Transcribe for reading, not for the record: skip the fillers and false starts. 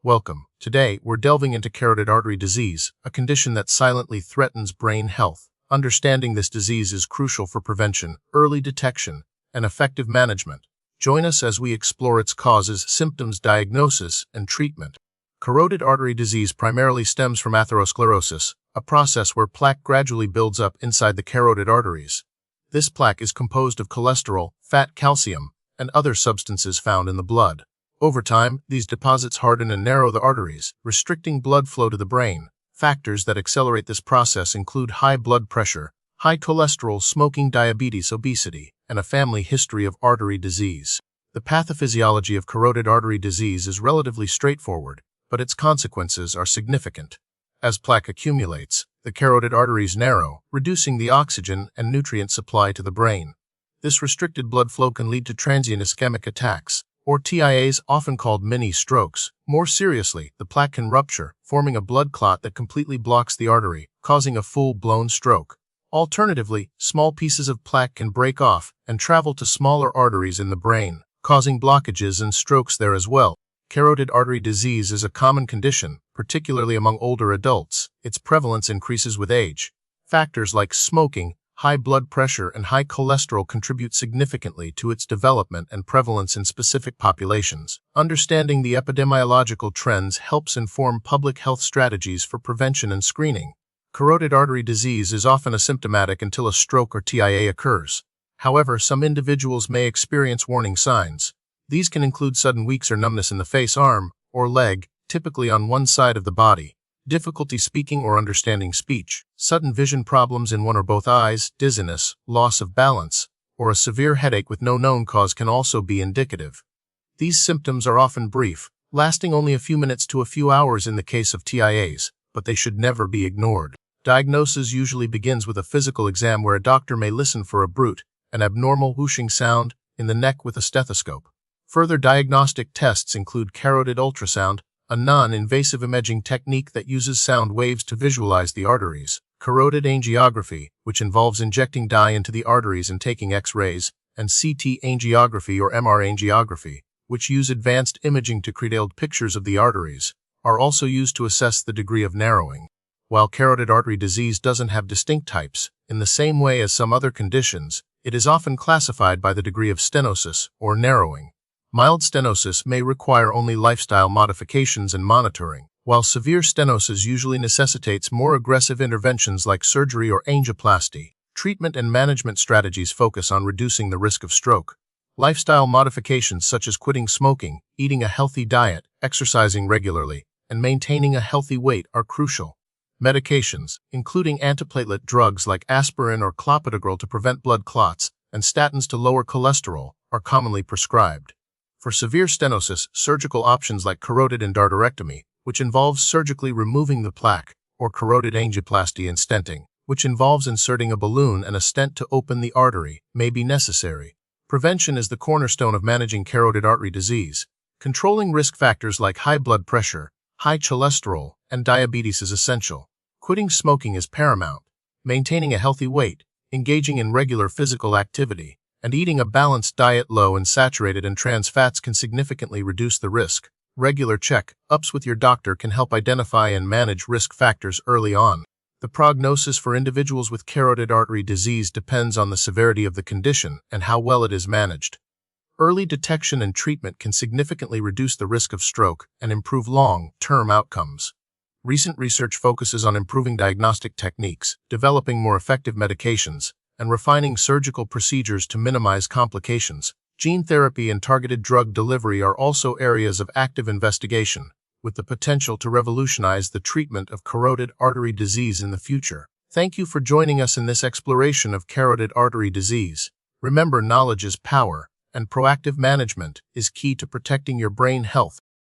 Welcome. Today, we're delving into carotid artery disease, a condition that silently threatens brain health. Understanding this disease is crucial for prevention, early detection, and effective management. Join us as we explore its causes, symptoms, diagnosis, and treatment. Carotid artery disease primarily stems from atherosclerosis, a process where plaque gradually builds up inside the carotid arteries. This plaque is composed of cholesterol, fat, calcium, and other substances found in the blood. Over time, these deposits harden and narrow the arteries, restricting blood flow to the brain. Factors that accelerate this process include high blood pressure, high cholesterol, smoking, diabetes, obesity, and a family history of artery disease. The pathophysiology of carotid artery disease is relatively straightforward, but its consequences are significant. As plaque accumulates, the carotid arteries narrow, reducing the oxygen and nutrient supply to the brain. This restricted blood flow can lead to transient ischemic attacks, or TIAs, often called mini-strokes. More seriously, the plaque can rupture, forming a blood clot that completely blocks the artery, causing a full-blown stroke. Alternatively, small pieces of plaque can break off and travel to smaller arteries in the brain, causing blockages and strokes there as well. Carotid artery disease is a common condition, particularly among older adults. Its prevalence increases with age. Factors like smoking, high blood pressure, and high cholesterol contribute significantly to its development and prevalence in specific populations. Understanding the epidemiological trends helps inform public health strategies for prevention and screening. Carotid artery disease is often asymptomatic until a stroke or TIA occurs. However, some individuals may experience warning signs. These can include sudden weakness or numbness in the face, arm, or leg, typically on one side of the body, difficulty speaking or understanding speech, sudden vision problems in one or both eyes, dizziness, loss of balance, or a severe headache with no known cause can also be indicative. These symptoms are often brief, lasting only a few minutes to a few hours in the case of TIAs, but they should never be ignored. Diagnosis usually begins with a physical exam where a doctor may listen for a bruit, an abnormal whooshing sound, in the neck with a stethoscope. Further diagnostic tests include carotid ultrasound, a non-invasive imaging technique that uses sound waves to visualize the arteries, carotid angiography, which involves injecting dye into the arteries and taking X-rays, and CT angiography or MR angiography, which use advanced imaging to create pictures of the arteries, are also used to assess the degree of narrowing. While carotid artery disease doesn't have distinct types, in the same way as some other conditions, it is often classified by the degree of stenosis, or narrowing. Mild stenosis may require only lifestyle modifications and monitoring, while severe stenosis usually necessitates more aggressive interventions like surgery or angioplasty. Treatment and management strategies focus on reducing the risk of stroke. Lifestyle modifications such as quitting smoking, eating a healthy diet, exercising regularly, and maintaining a healthy weight are crucial. Medications, including antiplatelet drugs like aspirin or clopidogrel to prevent blood clots, and statins to lower cholesterol, are commonly prescribed. For severe stenosis, surgical options like carotid endarterectomy, which involves surgically removing the plaque, or carotid angioplasty and stenting, which involves inserting a balloon and a stent to open the artery, may be necessary. Prevention is the cornerstone of managing carotid artery disease. Controlling risk factors like high blood pressure, high cholesterol, and diabetes is essential. Quitting smoking is paramount. Maintaining a healthy weight, engaging in regular physical activity, and eating a balanced diet low in saturated and trans fats can significantly reduce the risk. Regular check-ups with your doctor can help identify and manage risk factors early on. The prognosis for individuals with carotid artery disease depends on the severity of the condition and how well it is managed. Early detection and treatment can significantly reduce the risk of stroke and improve long-term outcomes. Recent research focuses on improving diagnostic techniques, developing more effective medications, and refining surgical procedures to minimize complications. Gene therapy and targeted drug delivery are also areas of active investigation, with the potential to revolutionize the treatment of carotid artery disease in the future. Thank you for joining us in this exploration of carotid artery disease. Remember, knowledge is power, and proactive management is key to protecting your brain health.